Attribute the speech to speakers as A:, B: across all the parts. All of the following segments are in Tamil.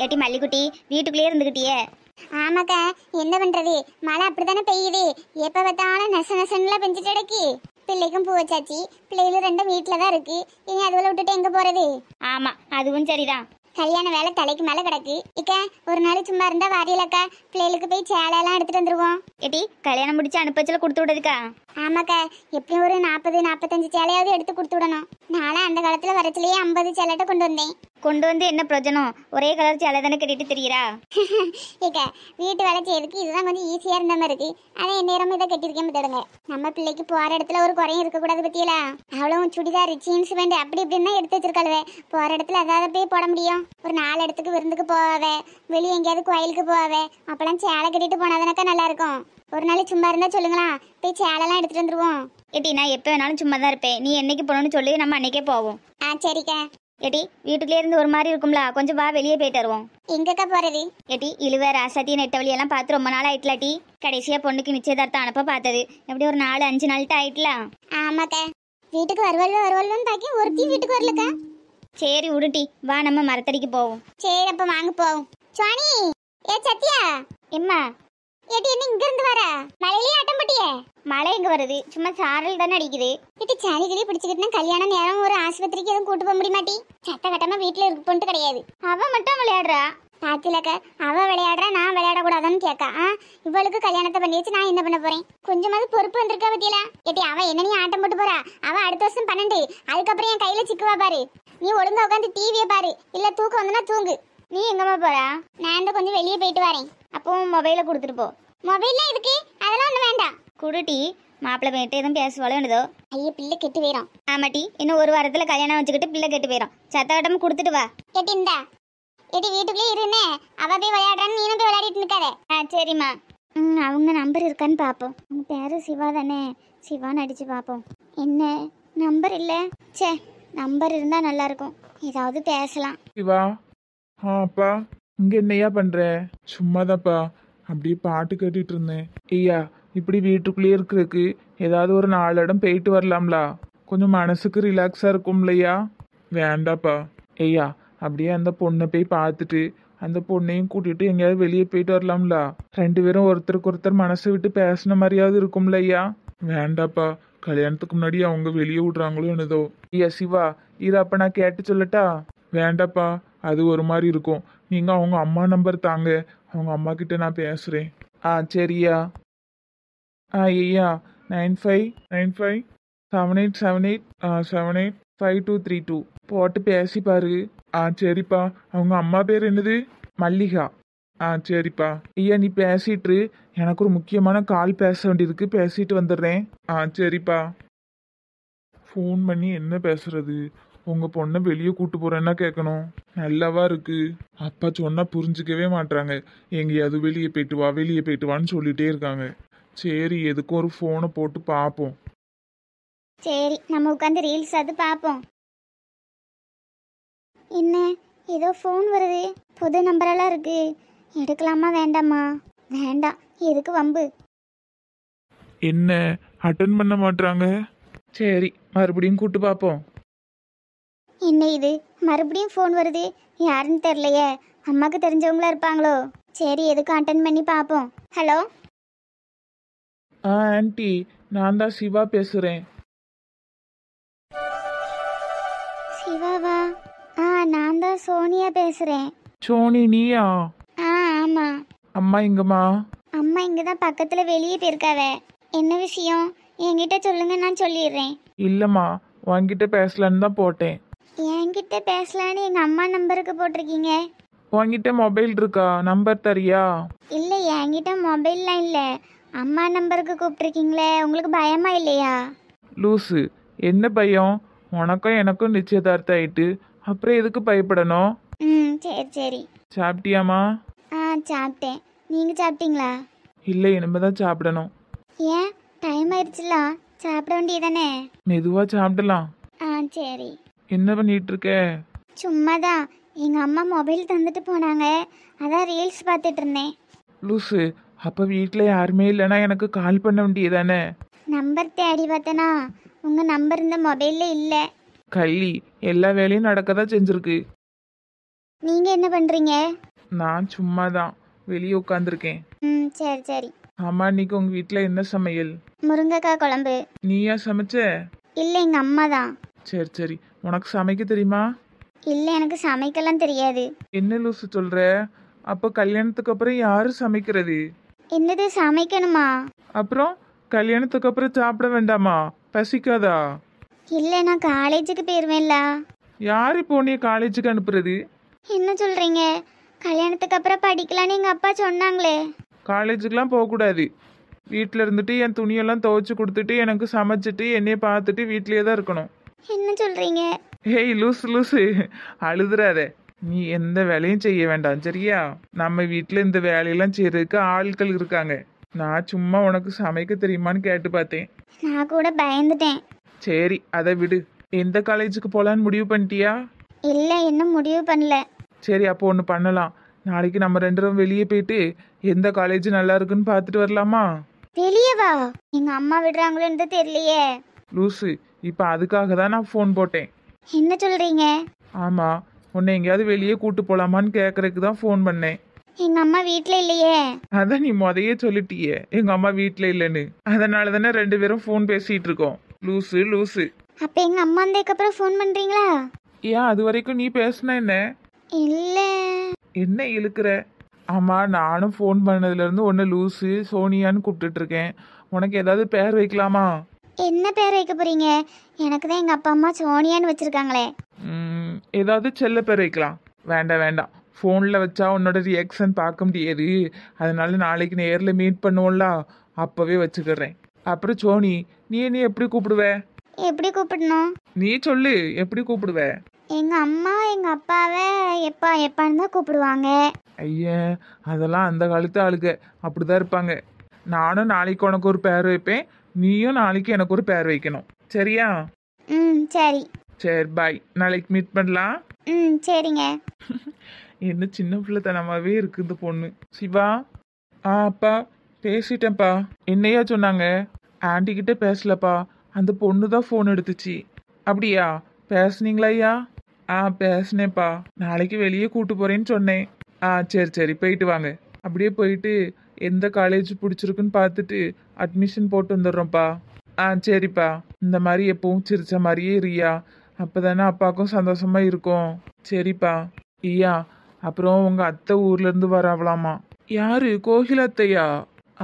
A: ஏட்டி மல்லிக்குட்டி வீட்டுக்குள்ளேயே இருந்துக்கிட்டியே.
B: ஆமாக்கா, என்ன பண்றது, மழை அப்படித்தானே பெய்யுது. எப்ப பார்த்தாலும் நெச நெசன்ல பெஞ்சிட்டு கிடக்கு. பிள்ளைக்கும் பூ வச்சாச்சு, பிள்ளைகளும் ரெண்டும் வீட்டுல தான் இருக்கு. இனி அதுவளை விட்டுட்டு எங்க போறது?
A: ஆமா அதுவும் சரிதான்.
B: கல்யாண வேலை தலைக்கு மேல கிடக்கு. இக்க ஒரு நாள் சும்மா இருந்தா வாரியலக்கா, பிள்ளைகளுக்கு போய் சேலை எல்லாம் எடுத்துட்டு வந்துருவோம்.
A: ஏட்டி கல்யாணம் முடிச்சு அனுப்பச்சல கொடுத்து விடுறதுக்கா?
B: ஆமாக்கா, எப்படியும் ஒரு 40-45 சேலையாவது எடுத்து கொடுத்து விடணும். நாளா அந்த காலத்துல வரச்சுலயே 50 சேலைட்ட கொண்டு வந்தேன்.
A: கொண்டு வந்து என்ன பிரயோஜனம்? ஒரே கலர் சேலை தானே கட்டிட்டு தெரியுறா?
B: இக்க வீட்டு வேலை செய்யறதுக்கு இதுதான் கொஞ்சம் ஈஸியா இருந்த மாதிரி இருக்கு. அதை எந்நேரமும் இதை கட்டிருக்கேன் பார்த்துடுங்க. நம்ம பிள்ளைக்கு போற இடத்துல ஒரு குறையும் இருக்கக்கூடாது பத்தியலா. அவளும் சுடிதார் ஜீன்ஸ் பேண்ட் அப்படி இப்படின்னு தான் எடுத்து வச்சிருக்காளுவே. போற இடத்துல அதாவது போய் போட முடியும். ஒரு 4 இடத்துக்கு விருந்துக்கு போவாவே, வெளியே எங்கேயாவது கோயிலுக்கு போவாவே, அப்பெல்லாம் சேலை கட்டிட்டு போனாதானக்கா நல்லா இருக்கும். ஒரு நாள் சும்மா இருந்தா சொல்லுங்களா, போய் சேலைலாம் எடுத்துட்டு வந்துருவோம்.
A: ஏட்டி நான் எப்போ வேணாலும் சும்மா தான் இருப்பேன். நீ என்னைக்கு போகணும்னு சொல்லி நம்ம அன்னைக்கே போவோம்.
B: சரிக்கா.
A: ஏட்டி வீட்டுக்குள்ளே இருந்து ஒரு மாதிரி இருக்கும்ல, கொஞ்சம் வா வெளியே போயிட்டு வருவோம்.
B: எங்கக்கா போறது?
A: ஏட்டி இழுவ ராசாத்தி நெட்டவழியெல்லாம் பார்த்து ரொம்ப நாள் ஆயிட்டலாட்டி. கடைசியா பொண்ணுக்கு நிச்சயதார்த்தம் அனுப்ப பார்த்தது எப்படி ஒரு 4-5 நாள்கிட்ட ஆயிட்டலாம்.
B: ஆமாக்கா, வீட்டுக்கு வருவாள்னு பாக்கி ஒருத்தி வீட்டுக்கு வரலக்கா.
A: சரி உடுட்டி வா நம்ம மரத்தடிக்கு போவோம்.
B: சரி அப்ப வாங்க போவோம். சுவாணி, ஏ சத்யா,
A: எம்மா
B: ஏட்டி என்ன இங்க இருந்து வர? மழையிலே ஆட்டம் போட்டியே?
A: மழை எங்க வருது, சும்மா சாரல் தானே அடிக்குது.
B: ஏட்டி சளிகளே பிடிச்சிக்கிட்டுனா கல்யாண நேரம் ஒரு ஆஸ்பத்திரிக்கு எதுவும் கூட்டு போக முடியுமாட்டி? சட்ட கட்டமா வீட்டுல இருக்கு போன்ட்டு கிடையாது.
A: அவ மட்டும் விளையாடுறா.
B: பாத்திலக்க, அவ விளையாடுறா நான் விளையாடக்கூடாதான்னு கேட்கா. இவளுக்கு கல்யாணத்தை பண்ணி வச்சு நான் என்ன பண்ண போறேன்? கொஞ்சமாவது பொறுப்பு வந்திருக்கா பத்தியலா. ஏட்டி அவ என்ன நீ ஆட்டம் போட்டு போறா? அவ அடுத்த வருஷம் 12, அதுக்கப்புறம் என் கையில சிக்குவா பாரு. நீ ஒழுங்கா உட்காந்து டிவியை பாரு, இல்ல தூக்கம் வந்தனா தூங்கு.
A: நீ எங்கம்மா போறா?
B: நான் இந்த கொஞ்சம் வெளியே போயிட்டு வரேன்.
A: அப்போ மொபைலை கொடுத்துட்டு போ.
B: மொபைல்லாம் இருக்கு, அதெல்லாம் ஒண்ணு வேண்டாம்.
A: குடுட்டி மாப்பிள்ளை போயிட்டு எதுவும் பேசுவாளோ என்னதோ.
B: ஐயோ பிள்ளை கெட்டு போயிடும்.
A: ஆமாட்டி இன்னும் ஒரு வாரத்துல கல்யாணம் வச்சுக்கிட்டு பிள்ளை கெட்டு போயிடும். சத்தகட்டமும் கொடுத்துட்டு வா.
B: ஏட்டி இந்தா, ஏட்டி வீட்டுக்குள்ளே இருந்தே அவ போய் விளையாடுறான்னு நீனும் போய் விளையாடிட்டு இருக்காத.
A: சரிம்மா. அவங்க நம்பர் இருக்கான்னு பார்ப்போம். உங்க பேரு சிவா தானே? சிவான்னு அடிச்சு பார்ப்போம். என்ன நம்பர் இல்லை? சே நம்பர் இருந்தா நல்லா இருக்கும், ஏதாவது பேசலாம்.
C: சிவா, அப்பா இங்க என்னையா பண்ற? சும்மாதாப்பா, அப்படியே பாட்டு கேட்டுட்டு இருந்தேன். ஐயா இப்படி வீட்டுக்குள்ளேயே இருக்கிறதுக்கு ஏதாவது ஒரு 4 இடம் போயிட்டு வரலாம்லா? கொஞ்சம் மனசுக்கு ரிலாக்ஸா இருக்கும்லையா? வேண்டாப்பா. ஐயா அப்படியே அந்த பொண்ணை போய் பார்த்துட்டு அந்த பொண்ணையும் கூட்டிட்டு எங்கேயாவது வெளியே போயிட்டு வரலாம்லா? 2 பேரும் ஒருத்தருக்கு ஒருத்தர் மனசை விட்டு பேசின மாதிரியாவது இருக்கும்ல ஐயா? வேண்டாப்பா, கல்யாணத்துக்கு முன்னாடி அவங்க வெளியே விடுறாங்களோ என்னதோ. ஐயா சிவா இரு, அப்ப நான் கேட்டு சொல்லட்டா? வேண்டாப்பா, அது ஒரு மாதிரி இருக்கும். நீங்க அவங்க அம்மா நம்பர் தாங்க, அவங்க அம்மா கிட்ட நான் பேசுறேன். சரியா. ஐயா 95957878785232 போட்டு பேசி பாரு. சரிப்பா. அவங்க அம்மா பேர் என்னது? மல்லிகா. சரிப்பா. ஐயா நீ பேசிட்டு, எனக்கு ஒரு முக்கியமான கால் பேச வேண்டியிருக்கு, பேசிட்டு வந்துடுறேன். சரிப்பா. ஃபோன் பண்ணி என்ன பேசுறது? உங்க பொண்ணை வெளியே கூட்டு போறேன்னா கேட்கணும். நல்லாவா இருக்கு? அப்பா சொன்னா புரிஞ்சுக்கவே மாட்டாங்க. எங்கேயாவது வெளியே போயிட்டு வா வெளியே போயிட்டு வான்னு சொல்லிட்டே இருக்காங்க. சரி எதுக்கும் ஒரு ஃபோனை போட்டு பார்ப்போம்.
A: சரி நம்ம உட்காந்து ரீல்ஸ் அது பார்ப்போம். என்ன ஏதோ ஃபோன் வருது, புது நம்பரெல்லாம் இருக்கு. எடுக்கலாமா வேண்டாமா? வேண்டாம், எதுக்கு வம்பு.
C: என்ன அட்டன் பண்ண மாட்டாங்க? சரி மறுபடியும் கூட்டு பார்ப்போம்.
A: என்ன இது மறுபடியும் ஃபோன் வருது, யாருன்னு தெரியலையே. அம்மாக்கு தெரிஞ்சவங்களா இருப்பாங்களோ? சரி எதுக்கும் அட்டன் பண்ணி பார்ப்போம். ஹலோ
C: ஆன்ட்டி, நான் தான் சிவா பேசுறேன்.
A: சிவாவா? நான் தான் சோனியா பேசுறேன்.
C: சோனி நீயா?
A: ஆமா.
C: அம்மா எங்கம்மா?
A: அம்மா இங்கதான் பக்கத்துல வெளியே போயிருக்காவ. என்ன விஷயம் என்கிட்ட சொல்லுங்க, நான் சொல்லிடுறேன்.
C: இல்லம்மா, உன்கிட்ட பேசலான்னு தான் போட்டேன்.
A: என்கிட்ட பேசலான்னு எங்க அம்மா நம்பருக்கு போட்டிருக்கீங்க.
C: உன்கிட்ட மொபைல் இருக்கா? நம்பர் தரியா?
A: இல்ல என்கிட்ட மொபைல்லாம் இல்ல. அம்மா நம்பருக்கு கூப்பிட்டுருக்கீங்களே, உங்களுக்கு பயமா இல்லையா?
C: லூசு, என்ன பயம்? உனக்கும் எனக்கும் நிச்சயதார்த்தம் ஆயிட்டு அப்புறம் எதுக்கு பயப்படணும்?
A: சரி சரி.
C: சாப்பிட்டியாமா?
A: சாப்பிட்டேன். நீங்க சாப்பிட்டீங்களா?
C: இல்லை, இனிமேதான் சாப்பிடணும்.
A: ஏன் டைம் ஆயிடுச்சுல, சாப்பிட வேண்டியதானே?
C: மெதுவா சாப்பிடலாம்.
A: சரி.
C: என்ன பண்ணிட்டு இருக்க?
A: சும்மாதான், எங்க அம்மா மொபைல் தந்துட்டு போனாங்க, அதான் ரீல்ஸ் பார்த்துட்டு இருந்தேன்.
C: லூசு, அப்ப வீட்டில் யாருமே இல்லைன்னா எனக்கு கால் பண்ண வேண்டியதானே?
A: நம்பர் தேடி பார்த்தனா உங்க நம்பர் இந்த மொபைல்ல இல்ல.
C: கள்ளி, எல்லா வேலையும் நடக்கதான் செஞ்சிருக்கு.
A: நீங்க என்ன பண்றீங்க?
C: நான் சும்மா தான் வெளியே உட்காந்துருக்கேன்.
A: ம், சரி சரி.
C: ஆமா, இன்னைக்கு உங்க வீட்ல என்ன சமையல்?
A: முருங்கைக்காய் குழம்பு.
C: நீயா சமைச்ச?
A: இல்லை, எங்க அம்மா தான்.
C: சரி சரி. உனக்கு சமைக்க தெரியுமா?
A: இல்லை, எனக்கு சமைக்கலாம் தெரியாது.
C: என்ன லூசு சொல்ற? அப்ப கல்யாணத்துக்கு அப்புறம் யாரு சமைக்கிறது?
A: என்னது, சமைக்கணுமா?
C: அப்புறம் கல்யாணத்துக்கு அப்புறம் சாப்பிட வேண்டாமா? பசிக்காதா?
A: இல்லை, நான் காலேஜுக்கு போயிருவேன்ல.
C: யாரு இப்போ உன்னைய காலேஜுக்கு அனுப்புறது?
A: என்ன சொல்றீங்க? கல்யாணத்துக்கு அப்புறம் படிக்கலான்னு எங்க அப்பா சொன்னாங்களே.
C: காலேஜுக்கெலாம் போகக்கூடாது. வீட்டில் இருந்துட்டு என் துணியெல்லாம் துவைச்சு கொடுத்துட்டு எனக்கு சமைச்சிட்டு என்னைய பார்த்துட்டு வீட்லயே தான் இருக்கணும்.
A: என்ன சொல்றீங்க?
C: ஹேய் லூசு லூசு, அழுதுறாத. நீ எந்த வேலையும் செய்ய வேண்டாம் சரியா? நம்ம வீட்டில் இந்த வேலையெல்லாம் செய்யறதுக்கு ஆட்கள் இருக்காங்க. நான் சும்மா உனக்கு சமைக்க தெரியுமான்னு கேட்டு பார்த்தேன்.
A: நான் கூட பயந்துட்டேன்.
C: சரி அதை விடு. எந்த காலேஜுக்கு போகலான்னு முடிவு பண்ணிட்டியா?
A: இல்லை, இன்னும் முடிவு பண்ணல.
C: சரி அப்போ ஒன்று பண்ணலாம். நாளைக்கு நம்ம 2 பேரும் வெளியே போயிட்டு எந்த காலேஜ் நல்லா இருக்குன்னு பார்த்துட்டு வரலாமா?
A: வெளியே வா. எங்க அம்மா விடுறாங்களோன்னு தெரியலையே.
C: லூசு, இப்போ அதுக்காக தான் நான் ஃபோன் போட்டேன்.
A: என்ன சொல்றீங்க?
C: ஆமாம், உன்னை எங்கேயாவது வெளியே கூட்டு போகலாமான்னு கேட்கறதுக்கு தான் ஃபோன் பண்ணேன்.
A: எங்க அம்மா வீட்ல இல்லையே.
C: அதான் நீ முதையே சொல்லிட்டியே எங்கள் அம்மா வீட்டில் இல்லைன்னு. அதனால தானே 2 பேரும் ஃபோன் பேசிகிட்டு இருக்கோம். லூசு லூசு.
A: அப்ப எங்க அம்மா வந்ததுக்கப்புறம் ஃபோன் பண்றீங்களா?
C: ஏன் அது வரைக்கும் நீ பேசுன என்ன?
A: இல்ல.
C: என்ன இழுக்கிற? ஆமாம், நானும் ஃபோன் பண்ணதுலேருந்து ஒன்று லூசு சோனியான்னு கூப்பிட்டுட்டு இருக்கேன். உனக்கு ஏதாவது பேர் வைக்கலாமா?
A: என்ன பேர் வைக்க போறீங்க? எனக்கு தான் எங்க அப்பா அம்மா சோனியான்னு வச்சிருக்காங்களே.
C: ஏதாவது செல்ல பேர் வைக்கலாம். வேண்டாம் வேண்டாம், ஃபோனில் வச்சா உன்னோட ரியாக்ஷன் பார்க்க முடியாது. அதனால நாளைக்கு நேரில் மீட் பண்ணுவோம்ல, அப்போவே வச்சுக்கிறேன். அப்புறம் சோனி, நீ எப்படி கூப்பிடுவ?
A: எப்படி கூப்பிடணும்?
C: நீ சொல்லு, எப்படி கூப்பிடுவ?
A: எங்க அம்மா எங்க அப்பாவை எப்பான்னு தான் கூப்பிடுவாங்க.
C: ஐயா, அதெல்லாம் அந்த காலத்து ஆளுங்க அப்படிதான் இருப்பாங்க. நானும் நாளைக்கு உனக்கு ஒரு பேர் வைப்பேன், நீயும் நாளைக்கு எனக்கு ஒரு பேர் வைக்கணும் சரியா?
A: ம், சரி.
C: சரி பாய், நாளைக்கு மீட் பண்ணலாம்.
A: ம், சரிங்க.
C: என்ன சின்ன பிள்ளைத்தனமாவே இருக்கு இந்த பொண்ணு. சிவா. அப்பா பேசிட்டேன்ப்பா. என்னையா சொன்னாங்க? ஆண்டி கிட்ட பேசலப்பா, அந்த பொண்ணு தான் ஃபோன் எடுத்துச்சு. அப்படியா? பேசுனீங்களா ஐயா? பேசினேன்ப்பா. நாளைக்கு வெளியே கூட்டு போறேன்னு சொன்னேன். சரி சரி, போயிட்டு வாங்க. அப்படியே போயிட்டு எந்த காலேஜ் பிடிச்சிருக்குன்னு பார்த்துட்டு அட்மிஷன் போட்டு வந்துடுறோம்ப்பா. சரிப்பா. இந்த மாதிரி எப்பவும் சிரிச்ச மாதிரியே இருயா, அப்பதானே அப்பாவுக்கும் சந்தோஷமா இருக்கும். சரிப்பா. ஐயா, அப்புறம் உங்க அத்தை ஊர்ல இருந்து வரவலாமா? யாரு? கோகில அத்தையா?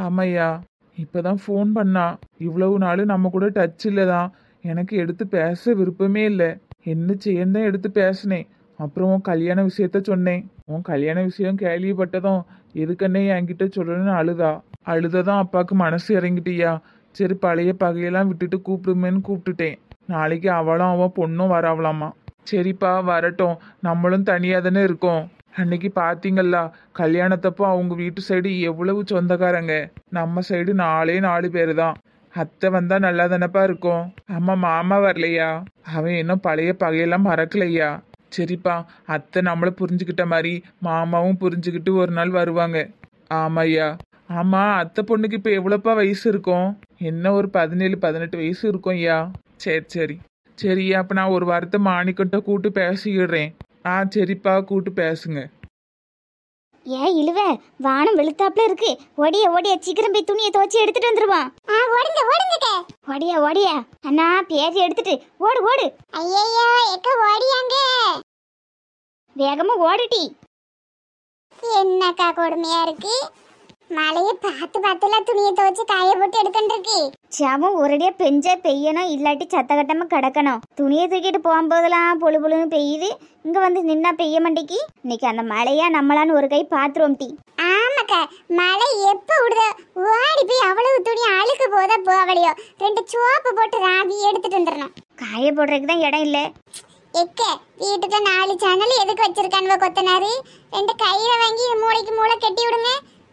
C: ஆமையா, இப்பதான் ஃபோன் பண்ணா. இவ்வளவு நாள் நம்ம கூட டச் இல்லதான். எனக்கு எடுத்து பேச விருப்பமே இல்லை. என்ன செய்யன்னு தான் எடுத்து பேசினேன். அப்புறம் உன் கல்யாண விஷயத்த சொன்னேன். உன் கல்யாண விஷயம் கேள்விப்பட்டதும் எதுக்கண்ணே என்கிட்ட சொல்லணும்னு அழுததான் அப்பாவுக்கு மனசு இறங்கிட்டியா. சரி, பழைய பகையெல்லாம் விட்டுட்டு கூப்பிடுமேன்னு கூப்பிட்டுட்டேன். நாளைக்கு அவன் பொண்ணும் வரவலாமா. சரிப்பா, வரட்டும். நம்மளும் தனியாக தானே இருக்கோம். அன்னைக்கு பார்த்தீங்களா, கல்யாணத்தப்போ அவங்க வீட்டு சைடு எவ்வளவு சொந்தக்காரங்க. நம்ம சைடு 4 பேர் தான். அத்தை வந்தா நல்லா தானப்பா இருக்கும். ஆமா, மாமா வரலையா? அவன் இன்னும் பழைய பகையெல்லாம் மறக்கலையா? சரிப்பா, அத்தை நம்மளை புரிஞ்சுக்கிட்ட மாதிரி மாமாவும் புரிஞ்சுக்கிட்டு ஒரு நாள் வருவாங்க. ஆமாய்யா. ஆமா, அத்தை பொண்ணுக்கு இப்போ எவ்வளோப்பா வயசு இருக்கும்? என்ன ஒரு 17-18 வயசு இருக்கும் ஐயா. சரி சரி சரியா, அப்போ நான் ஒரு வாரத்தை மாணிக்கிட்ட கூட்டு பேசிக்கிடுறேன். சரிப்பா, கூட்டு பேசுங்க.
A: ஏன் இழுவ? வானம் வெளுத்தாப்புல இருக்கு. ஓடிய சீக்கிரம் போய் துணியை துவச்சி எடுத்துட்டு வந்துருவான். ஓடியா அண்ணா, பேசி எடுத்துட்டு ஓடு.
B: ஐயோ, எக்க ஓடியாங்க.
A: வேகமா ஓடுடி.
B: என்னக்கா கொடுமையா இருக்கு. மழையை பார்த்துல துணியை துவச்சு காய போட்டு எடுத்துட்டு இருக்கு.
A: சாமும் ஒரேடியா பெய்யணும், இல்லாட்டி சத்த கட்டமா கிடக்கணும். துணியை தூக்கிட்டு போகும்போதெல்லாம் பொழுன்னு பெய்யுது. இங்க வந்து நின்னா பெய்ய மாட்டேக்கி. இன்னைக்கு அந்த மழையா நம்மளான்னு ஒரு கை பாத்துருவோம் டி.
B: ஆமாக்கா, மழை எப்ப விடுதோ ஓடி போய் அவ்வளவு துணி அழுக்கு போவலையோ 2 சோப்பு போட்டு ராவி எடுத்துட்டு வந்துடணும்.
A: காய போடுறதுக்கு தான் இடம் இல்லை.
B: எக்க வீட்டுக்கு 4 சேனல் எதுக்கு வச்சிருக்கானுவ கொத்தனாரு? 2 கயிறை வாங்கி மூளைக்கு மூளை கட்டி விடுங்க.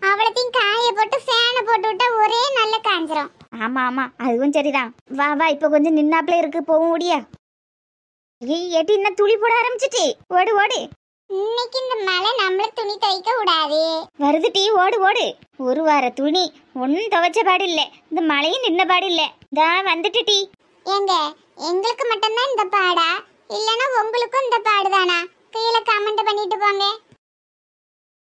B: அவ்வளத்தையும் காய போட்டு ஃபேனை போட்டு விட்டா ஒரே நல்ல காஞ்சிரும்.
A: ஆமா, அதுவும் சரிதான். வா இப்ப கொஞ்சம் நின்னாப்புல இருக்கு, போகும் ஓடியா. ஏட்டி என்ன துளி போட ஆரம்பிச்சிட்டு. ஓடு.
B: இன்னைக்கு இந்த மழை நம்மள துணி துவைக்க விடாது.
A: வருது டீ, ஓடு. ஒரு வார துணி ஒன்னும் துவைச்ச பாடு இல்ல, இந்த மழையும் நின்ன பாடு இல்ல. தான் வந்துட்டு டீ.
B: ஏங்க, எங்களுக்கு மட்டும்தான் இந்த பாடா இல்லனா உங்களுக்கும் இந்த பாடுதானா? கீழே கமெண்ட் பண்ணி பண்ணிட்டு போங்க